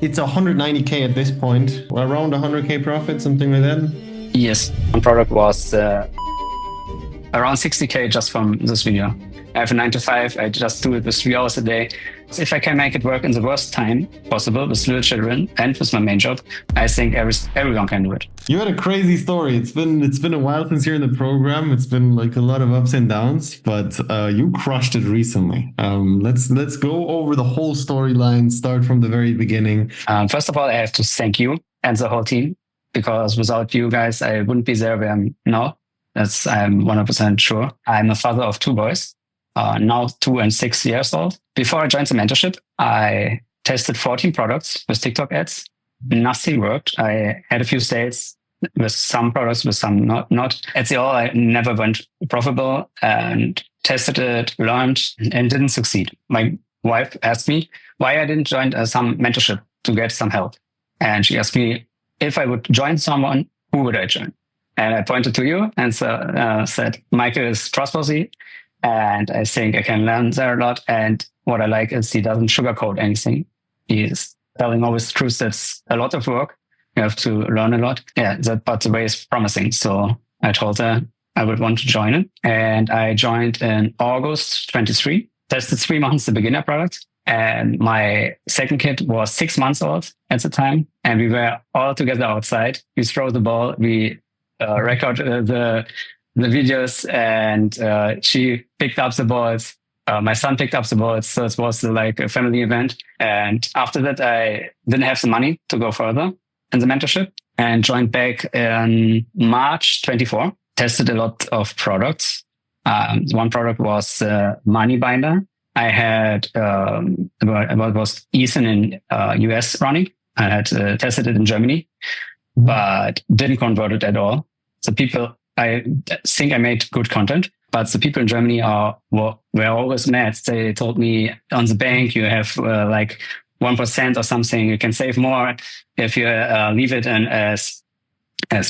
It's 190K at this point, around 100K profit, something like that. Yes, one product was around 60K just from this video. I have a 9 to 5. I just do it with 3 hours a day. So if I can make it work in the worst time possible with little children and with my main job, I think everyone can do it. You had a crazy story. It's been a while since you're in the program. It's been like a lot of ups and downs, but you crushed it recently. Let's go over the whole storyline. Start from the very beginning. First of all, I have to thank you and the whole team, because without you guys, I wouldn't be there where I'm now. I'm 100% sure. I'm a father of 2 boys. Now 2 and 6 years old. Before I joined the mentorship, I tested 14 products with TikTok ads. Nothing worked. I had a few sales with some products, with some not. At the all, I never went profitable and tested it, learned, and didn't succeed. My wife asked me why I didn't join some mentorship to get some help. And she asked me if I would join someone, who would I join? And I pointed to you and said, Michael is trustworthy. And I think I can learn there a lot. And what I like is he doesn't sugarcoat anything. He's telling always the truth. That's a lot of work. You have to learn a lot. Yeah, but the way is promising. So I told her I would want to join it. And I joined in August 23, tested 3 months the beginner product. And my second kid was 6 months old at the time. And we were all together outside. We throw the ball. We record the videos, and she picked up the balls. My son picked up the balls. So it was like a family event. And after that, I didn't have the money to go further in the mentorship and joined back in March 24. Tested a lot of products. One product was Money Binder. I had about was Ethan in US running. I had tested it in Germany, but didn't convert it at all. So I think I made good content, but the people in Germany were always mad. They told me on the bank, you have like 1% or something. You can save more if you leave it in as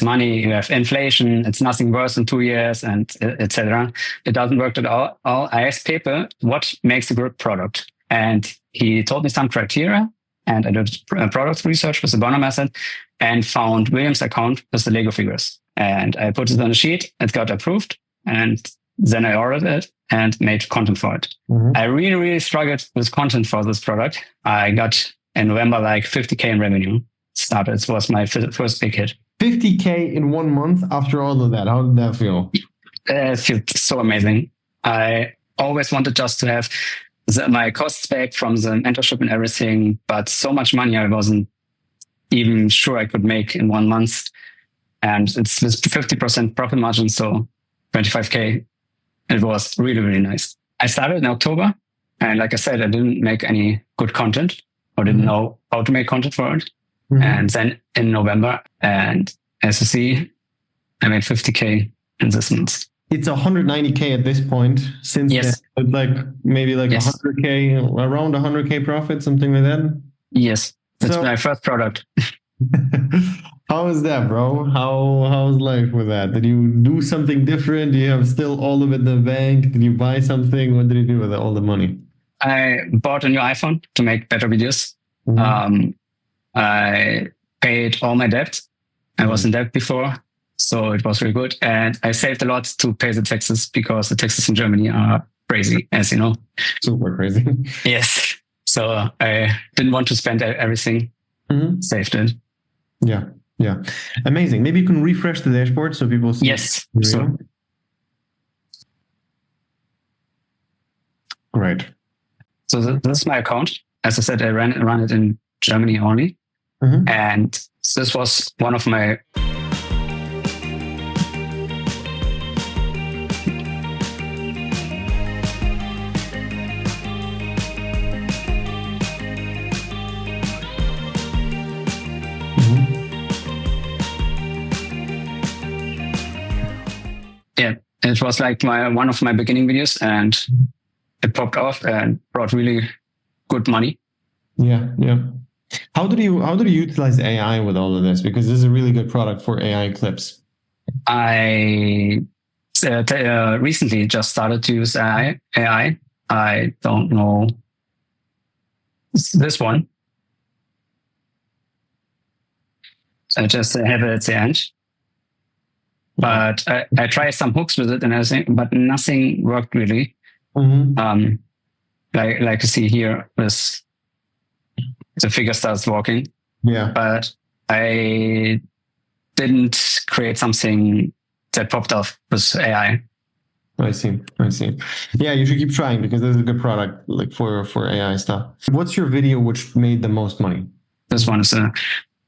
money. You have inflation. It's nothing worse in 2 years, and etc. It doesn't work at all. I asked people what makes a good product, and he told me some criteria. And I did product research with the Bonner method and found William's account with the Lego figures. And I put it on a sheet. It got approved. And then I ordered it and made content for it. Mm-hmm. I really, really struggled with content for this product. I got in November like 50K in revenue. It was my first big hit. 50K in 1 month after all of that. How did that feel? It felt so amazing. I always wanted just to have my costs back from the mentorship and everything, but so much money I wasn't even sure I could make in 1 month. And it's with 50% profit margin, so 25K. It was really, really nice. I started in October, and like I said, I didn't make any good content or didn't know how to make content for it. Mm-hmm. And then in November, and as you see, I made 50K in this month. It's 190K at this point. Since yes. Then, like maybe like yes. 100K, around 100K profit, something like that. Yes, that's my first product. How is that, bro? How's life with that? Did you do something different? Do you have still all of it in the bank? Did you buy something? What did you do with all the money? I bought a new iPhone to make better videos. Mm-hmm. I paid all my debt. I was in debt before, so it was really good. And I saved a lot to pay the taxes, because the taxes in Germany are crazy, as you know. Super crazy. Yes. So I didn't want to spend everything. Mm-hmm. Saved it. Yeah. Yeah. Amazing. Maybe you can refresh the dashboard so people see. Yes. So. Great. So this is my account. As I said, I run it in Germany only. Mm-hmm. And this was one of my it was like one of my beginning videos, and it popped off and brought really good money. Yeah, yeah. How do you utilize AI with all of this? Because this is a really good product for AI clips. I recently just started to use AI. I don't know this one. I just have it at the end. But I tried some hooks with it and everything, but nothing worked really. Like you see here, with the figure starts walking. Yeah. But I didn't create something that popped off with AI. I see. Yeah, you should keep trying because this is a good product, like for AI stuff. What's your video which made the most money? This one is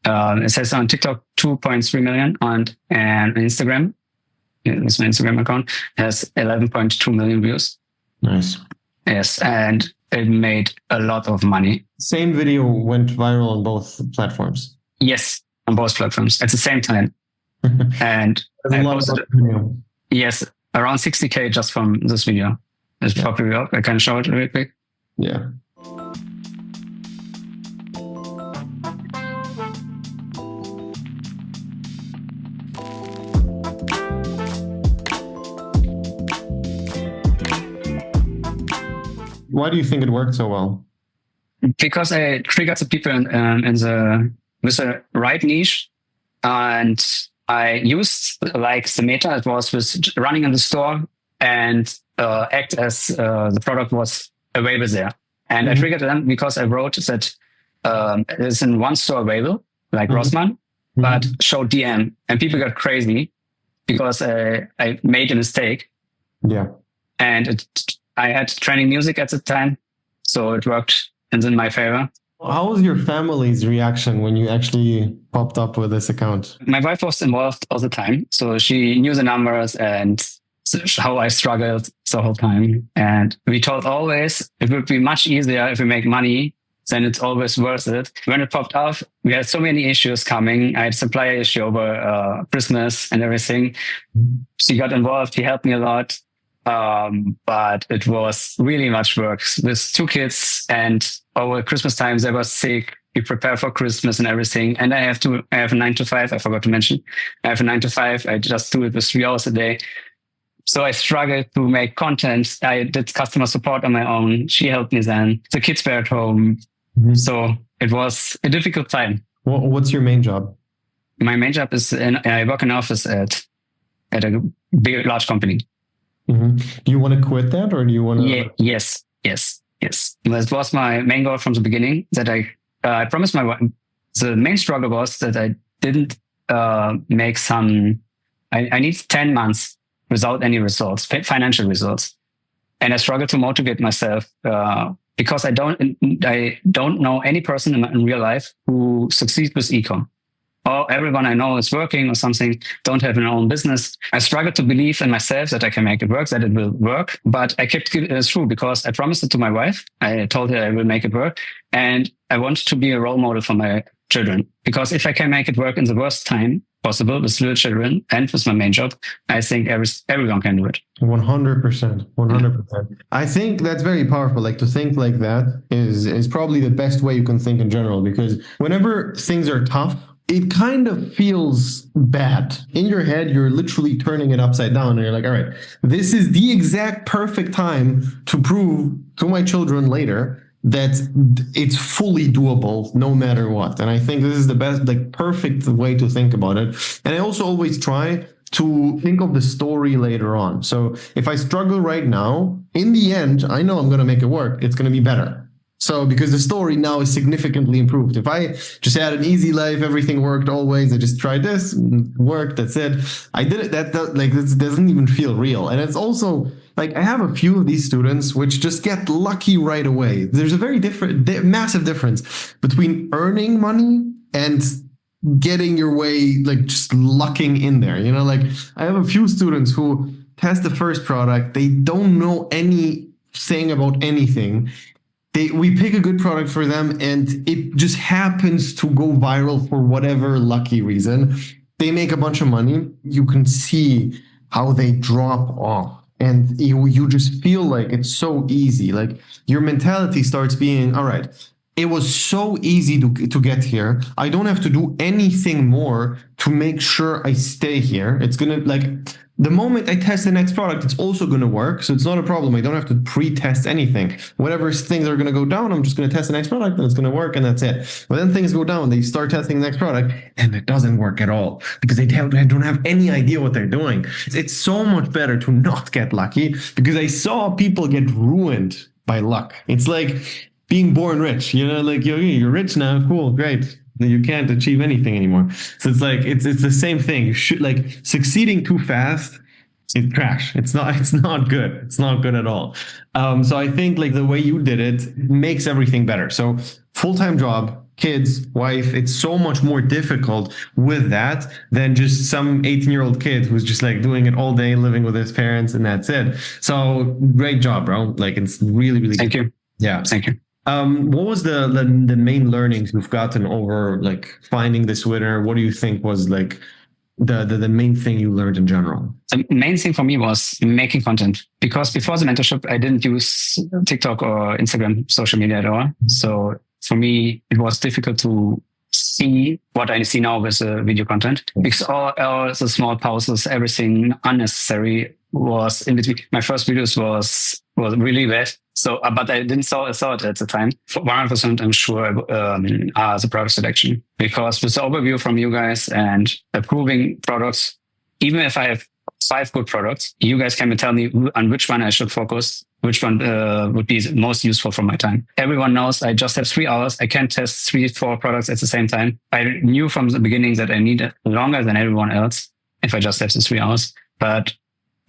it says on TikTok 2.3 million, and Instagram, it's my Instagram account, has 11.2 million views. Nice. Yes, and it made a lot of money. Same video went viral on both platforms. Yes, on both platforms at the same time. And I posted it. Yes, around 60K just from this video. It's probably up. I can show it real quick. Yeah. Why do you think it worked so well? Because I triggered the people with the right niche, and I used like the meta it was with running in the store and act as the product was available there. And I triggered them because I wrote that it's in one store available, like Rossmann, but show DM, and people got crazy because I made a mistake. Yeah, and I had training music at the time, so it worked in my favor. How was your family's reaction when you actually popped up with this account? My wife was involved all the time, so she knew the numbers and how I struggled the whole time. And we told always it would be much easier if we make money, then it's always worth it. When it popped off, we had so many issues coming. I had supplier issue over Christmas and everything. She got involved. He helped me a lot. But it was really much work with 2 kids, and over Christmas times they were sick. We prepare for Christmas and everything. And I have a 9 to 5. I forgot to mention. I have a 9 to 5. I just do it with 3 hours a day. So I struggled to make content. I did customer support on my own. She helped me then. The kids were at home. So it was a difficult time. What's your main job? My main job is I work in an office at a big, large company. Do you want to quit that, or do you want to? Yeah, yes. That was my main goal from the beginning. That I promised my wife. The main struggle was that I didn't make some. I need 10 months without any results, financial results, and I struggled to motivate myself because I don't know any person in real life who succeeds with ecom. Everyone I know is working or something, don't have an own business. I struggled to believe in myself that I can make it work, that it will work. But I kept it through because I promised it to my wife. I told her I will make it work. And I wanted to be a role model for my children. Because if I can make it work in the worst time possible with little children and with my main job, I think everyone can do it. 100%. 100%. I think that's very powerful. Like, to think like that is probably the best way you can think in general, because whenever things are tough, it kind of feels bad. In your head, you're literally turning it upside down, and you're like, all right, this is the exact perfect time to prove to my children later that it's fully doable no matter what. And I think this is the best, like, perfect way to think about it. And I also always try to think of the story later on. So if I struggle right now, in the end, I know I'm going to make it work. It's going to be better. So because the story now is significantly improved. If I just had an easy life, everything worked always, I just tried this, worked, that's it. I did it. That like, this doesn't even feel real. And it's also like, I have a few of these students which just get lucky right away. There's a very massive difference between earning money and getting your way, like just lucking in there. You know, like, I have a few students who test the first product. They don't know anything about anything. We pick a good product for them, and it just happens to go viral for whatever lucky reason. They make a bunch of money. You can see how they drop off, and you just feel like it's so easy. Like, your mentality starts being, all right, it was so easy to get here. I don't have to do anything more to make sure I stay here. It's going to like the moment I test the next product, it's also going to work. So it's not a problem. I don't have to pre-test anything. Whatever things are going to go down, I'm just going to test the next product and it's going to work and that's it. But then things go down, they start testing the next product and it doesn't work at all because they don't have any idea what they're doing. It's so much better to not get lucky because I saw people get ruined by luck. It's like being born rich, like you're rich now. Cool. Great. You can't achieve anything anymore. So it's like it's the same thing. You should like succeeding too fast. It's trash. It's not good. It's not good at all. So I think like the way you did it makes everything better. So full-time job, kids, wife, it's so much more difficult with that than just some 18-year-old kid who's just like doing it all day, living with his parents, and that's it. So great job, bro. Like it's really, really Thank good. you. Yeah. Thank you. What was the main learnings you've gotten over like finding this winner? What do you think was like the main thing you learned in general? The main thing for me was making content, because before the mentorship, I didn't use TikTok or Instagram social media at all. So for me, it was difficult to see what I see now with video content, because all the small pauses, everything unnecessary was in between. My first videos was really bad. So, but I didn't saw it at the time. For 100%, I'm sure the product selection, because with the overview from you guys and approving products, even if I have 5 good products, you guys can tell me on which one I should focus, which one would be most useful for my time. Everyone knows I just have 3 hours. I can't test 3-4 products at the same time. I knew from the beginning that I need it longer than everyone else if I just have the 3 hours. But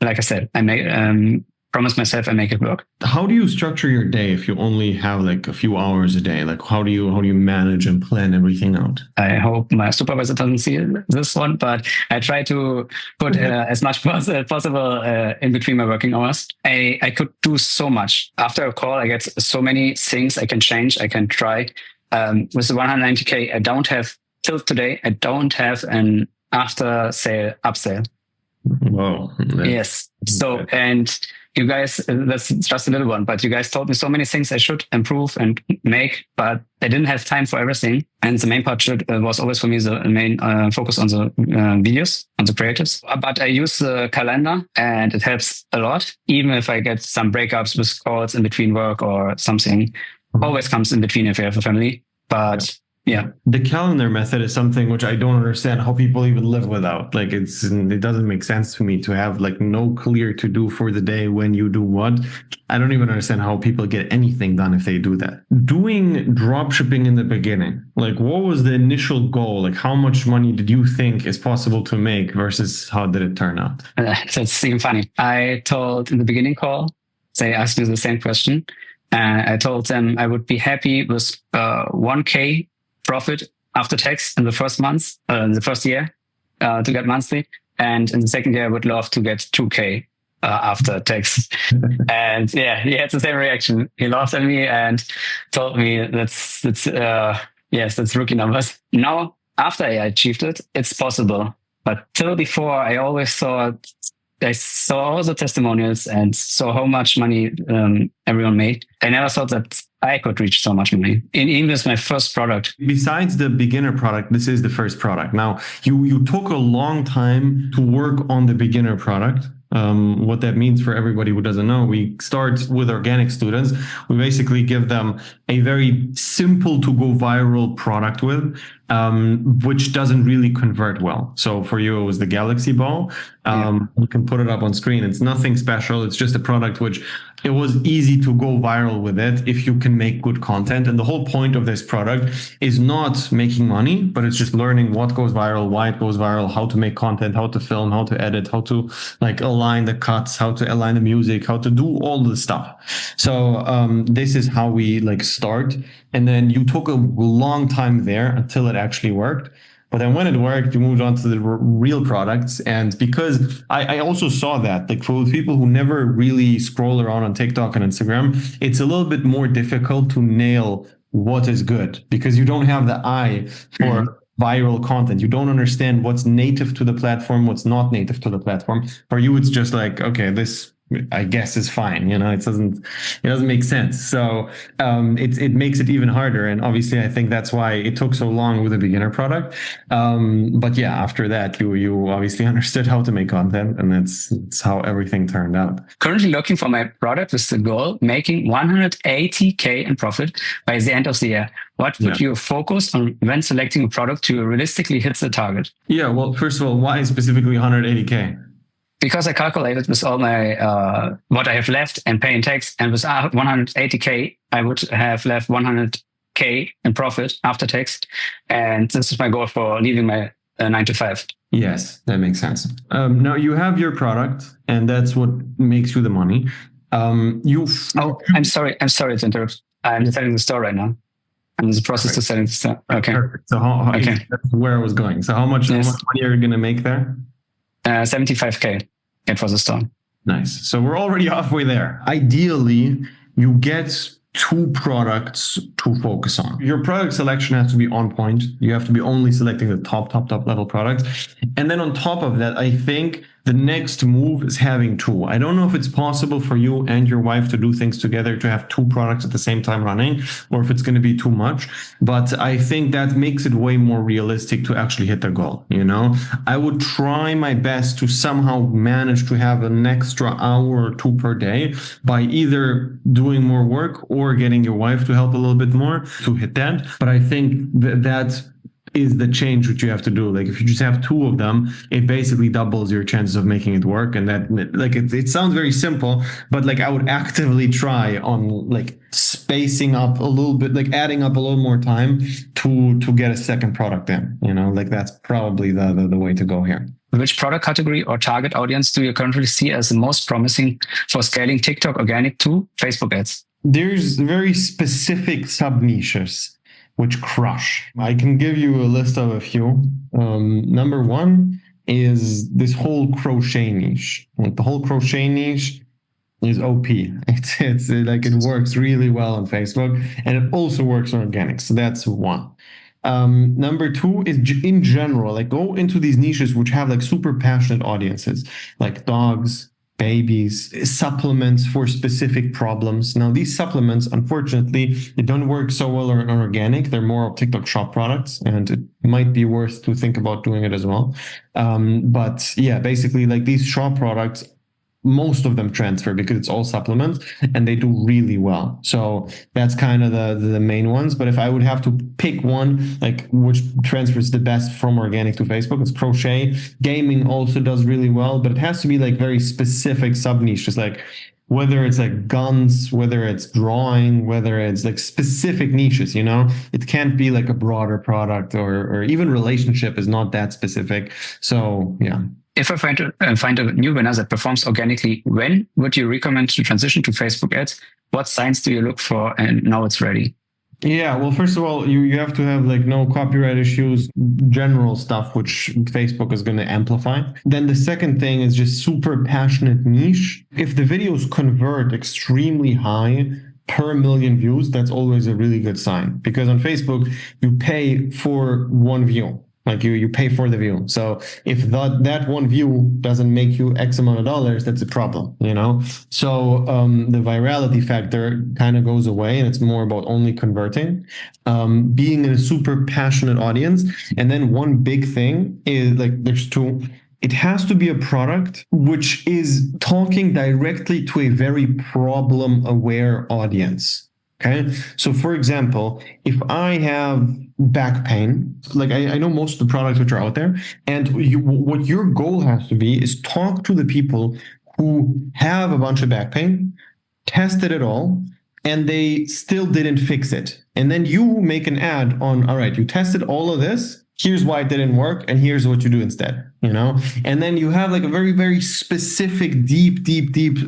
like I said, I promise myself I make it work. How do you structure your day if you only have like a few hours a day? Like how do you manage and plan everything out? I hope my supervisor doesn't see this one, but I try to put as much possible in between my working hours. I could do so much. After a call, I get so many things I can change, I can try. With the 190K, I don't have, till today, I don't have an after sale upsell. Whoa. Yes. So, and you guys, that's just a little one, but you guys told me so many things I should improve and make, but I didn't have time for everything. And the main part was always for me the main focus on the videos, on the creatives. But I use the calendar and it helps a lot. Even if I get some breakups with calls in between work or something, always comes in between if you have a family. But yeah. The calendar method is something which I don't understand how people even live without. Like it doesn't make sense to me to have like no clear to do for the day when you do what. I don't even understand how people get anything done if they do that. Doing dropshipping in the beginning, like what was the initial goal? Like how much money did you think is possible to make versus how did it turn out? That's even funny. I told in the beginning call, they asked me the same question. I told them I would be happy with 1K profit after tax in the first month, in the first year to get monthly. And in the second year, I would love to get 2K after tax. And yeah, he had the same reaction. He laughed at me and told me that's rookie numbers. Now, after I achieved it, it's possible. But till before, I always thought, I saw all the testimonials and saw how much money everyone made. I never thought that I could reach so much money. Even with my first product. Besides the beginner product, this is the first product. Now, you took a long time to work on the beginner product. What that means for everybody who doesn't know, we start with organic students. We basically give them a very simple to go viral product with, which doesn't really convert well. So for you, it was the Galaxy Ball. You can put it up on screen. It's nothing special. It's just a product which it was easy to go viral with it if you can make good content. And the whole point of this product is not making money, but it's just learning what goes viral, why it goes viral, how to make content, how to film, how to edit, how to like align the cuts, how to align the music, how to do all the stuff. So this is how we like start. And then you took a long time there until it actually worked. But then when it worked, you moved on to the real products. And because I also saw that, like for people who never really scroll around on TikTok and Instagram, it's a little bit more difficult to nail what is good because you don't have the eye for viral content. You don't understand what's native to the platform, what's not native to the platform. For you, it's just like, okay, this I guess is fine. It doesn't make sense. So it makes it even harder. And obviously, I think that's why it took so long with a beginner product. But yeah, after that, you obviously understood how to make content, and that's how everything turned out. Currently looking for my product with the goal making 180K in profit by the end of the year. What would you focus on when selecting a product to realistically hit the target? Yeah, well, first of all, why specifically 180K? Because I calculated with all my what I have left and paying tax, and with 180K, I would have left 100K in profit after tax, and this is my goal for leaving my 9 to 5. Yes, that makes sense. Now you have your product, and that's what makes you the money. I'm sorry to interrupt. I'm selling the store right now. I'm in the process of selling the store. Okay. Perfect. So that's where I was going. So how much money are you going to make there? 75K. It was a store. Nice. So we're already halfway there. Ideally, you get 2 products to focus on. Your product selection has to be on point. You have to be only selecting the top level products. And then on top of that, I think the next move is having 2. I don't know if it's possible for you and your wife to do things together, to have 2 products at the same time running, or if it's going to be too much. But I think that makes it way more realistic to actually hit the goal. I would try my best to somehow manage to have an extra hour or 2 per day by either doing more work or getting your wife to help a little bit more to hit that. But I think that is the change which you have to do. Like if you just have 2 of them, it basically doubles your chances of making it work. And that, like, it sounds very simple, but like I would actively try on like spacing up a little bit, like adding up a little more time to get a second product in. Like that's probably the way to go here. Which product category or target audience do you currently see as the most promising for scaling TikTok organic to Facebook ads? There's very specific sub niches which crush. I can give you a list of a few. Number 1 is this whole crochet niche. Like the whole crochet niche is OP. It's like it works really well on Facebook, and it also works on organic. So that's 1. Number 2 is in general, like go into these niches which have like super passionate audiences, like dogs, babies, supplements for specific problems. Now, these supplements, unfortunately, they don't work so well on organic. They're more of TikTok shop products, and it might be worth to think about doing it as well. But yeah, basically, like these shop products, most of them transfer because it's all supplements and they do really well. So that's kind of the main ones. But if I would have to pick one, like which transfers the best from organic to Facebook, it's crochet. Gaming also does really well, but it has to be like very specific sub niches, like whether it's like guns, whether it's drawing, whether it's like specific niches, it can't be like a broader product, or even relationship is not that specific. So yeah. If I find a new winner that performs organically, when would you recommend to transition to Facebook ads? What signs do you look for and know it's ready? Yeah, well, first of all, you have to have like no copyright issues, general stuff, which Facebook is going to amplify. Then the second thing is just super passionate niche. If the videos convert extremely high per million views, that's always a really good sign, because on Facebook, you pay for 1 view. Like you pay for the view. So if that 1 view doesn't make you X amount of dollars, that's a problem, So the virality factor kind of goes away, and it's more about only converting, being in a super passionate audience. And then one big thing is like there's 2. It has to be a product which is talking directly to a very problem-aware audience. Okay. So for example, if I have back pain, like I know most of the products which are out there, and what your goal has to be is talk to the people who have a bunch of back pain, tested it all, and they still didn't fix it. And then you make an ad on, all right, you tested all of this, here's why it didn't work, and here's what you do instead, And then you have like a very, very specific, deep,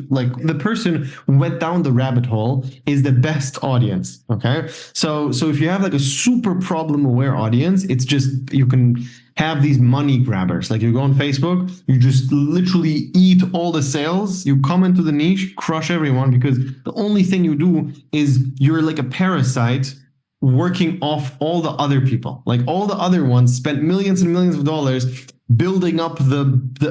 like the person who went down the rabbit hole is the best audience, okay? So if you have like a super problem-aware audience, it's just, you can have these money grabbers. Like you go on Facebook, you just literally eat all the sales, you come into the niche, crush everyone, because the only thing you do is you're like a parasite working off all the other people. Like all the other ones spent millions and millions of dollars building up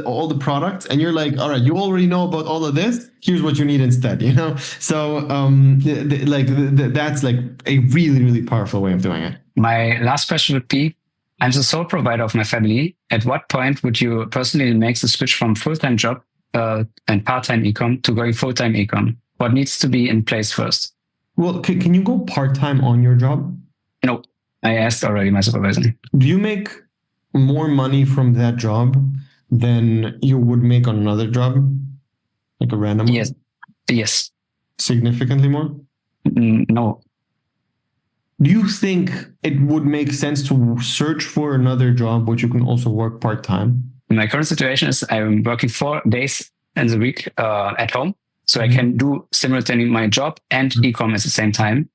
all the products, and you're like, all right, you already know about all of this. Here's what you need instead, you know. So that's like a really, really powerful way of doing it. My last question would be, I'm the sole provider of my family. At what point would you personally make the switch from full-time job and part-time e-com to going full-time e-com? What needs to be in place first? Well, can you go part-time on your job? No, I asked already my supervisor. Do you make more money from that job than you would make on another job? Like a random one? Yes. Significantly more? No. Do you think it would make sense to search for another job which you can also work part-time? My current situation is I'm working 4 days in the week at home. So I can do simultaneously my job and e-com at the same time.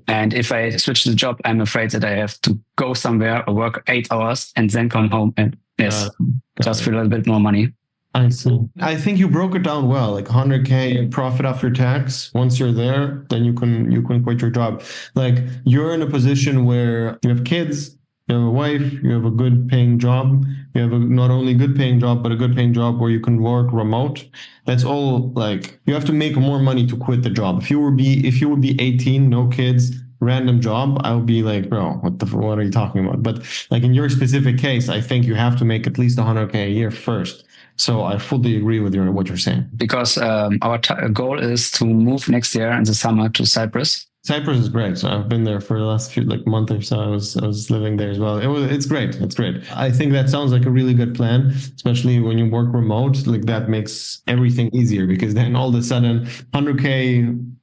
And if I switch the job, I'm afraid that I have to go somewhere or work 8 hours and then come home and just for a little bit more money. I see. I think you broke it down well, like 100K profit after tax. Once you're there, then you can quit your job. Like you're in a position where you have kids, you have a wife, you have a good paying job. You have not only good paying job, but a good paying job where you can work remote. That's all. Like you have to make more money to quit the job. If you would be 18, no kids, random job, I would be like, bro, what are you talking about? But like in your specific case, I think you have to make at least 100K a year first. So I fully agree with what you're saying. Because our goal is to move next year in the summer to Cyprus. Cyprus is great. So I've been there for the last month or so. I was living there as well. It's great. It's great. I think that sounds like a really good plan, especially when you work remote. Like that makes everything easier because then all of a sudden 100K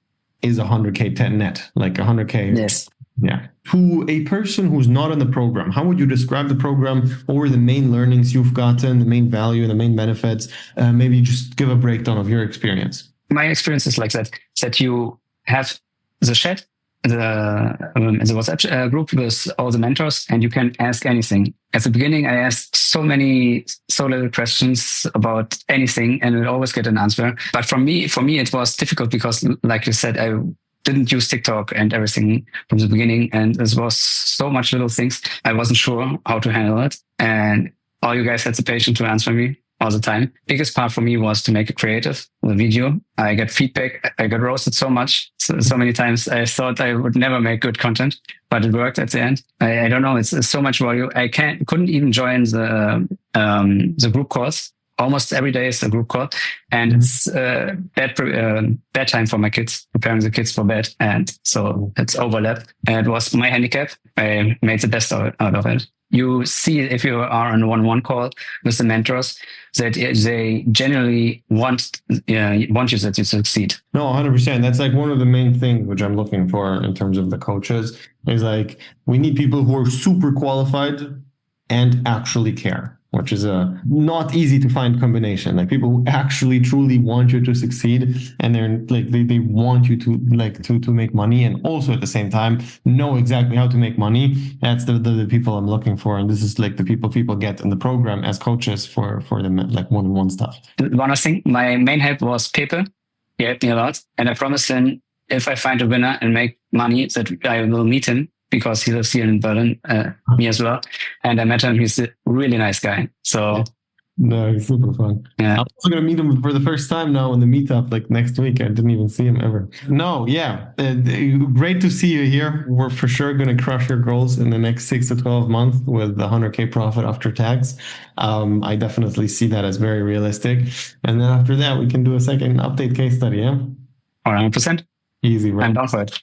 is 100K 10 net, like 100K. Yes. Yeah. To a person who's not in the program, how would you describe the program? What were the main learnings you've gotten, the main value and the main benefits? Maybe just give a breakdown of your experience. My experience is like that you have the chat, the WhatsApp group with all the mentors, and you can ask anything. At the beginning, I asked so little questions about anything, and I always get an answer. But for me, it was difficult because, like you said, I didn't use TikTok and everything from the beginning. And there was so much little things. I wasn't sure how to handle it. And all you guys had the patience to answer me all the time. Biggest part for me was to make it creative, the video. I got feedback. I got roasted so much, so many times. I thought I would never make good content, but it worked at the end. I don't know. It's so much value. I couldn't even join the group calls. Almost every day is a group call, and it's bad time for my kids, preparing the kids for bed, and so it's overlap. And it was my handicap. I made the best out of it. You see, if you are on a one-on-one call with the mentors, that they genuinely want you that you succeed. No, 100%. That's like one of the main things which I'm looking for in terms of the coaches is like we need people who are super qualified and actually care, which is a not easy to find combination. Like people who actually truly want you to succeed, and they're like they want you to make money, and also at the same time know exactly how to make money. That's the people I'm looking for, and this is like the people get in the program as coaches for the like one-on-one stuff. One other thing, my main help was Pepe. He helped me a lot, and I promised him if I find a winner and make money that I will meet him, because he lives here in Berlin, me as well. And I met him. He's a really nice guy. So no, he's super fun. Yeah. I'm also going to meet him for the first time now in the meetup, like next week. I didn't even see him ever. No, yeah. Great to see you here. We're for sure going to crush your goals in the next 6 to 12 months with the 100K profit after tax. I definitely see that as very realistic. And then after that, we can do a second update case study. Yeah. 100%. Easy, right? I'm down for it.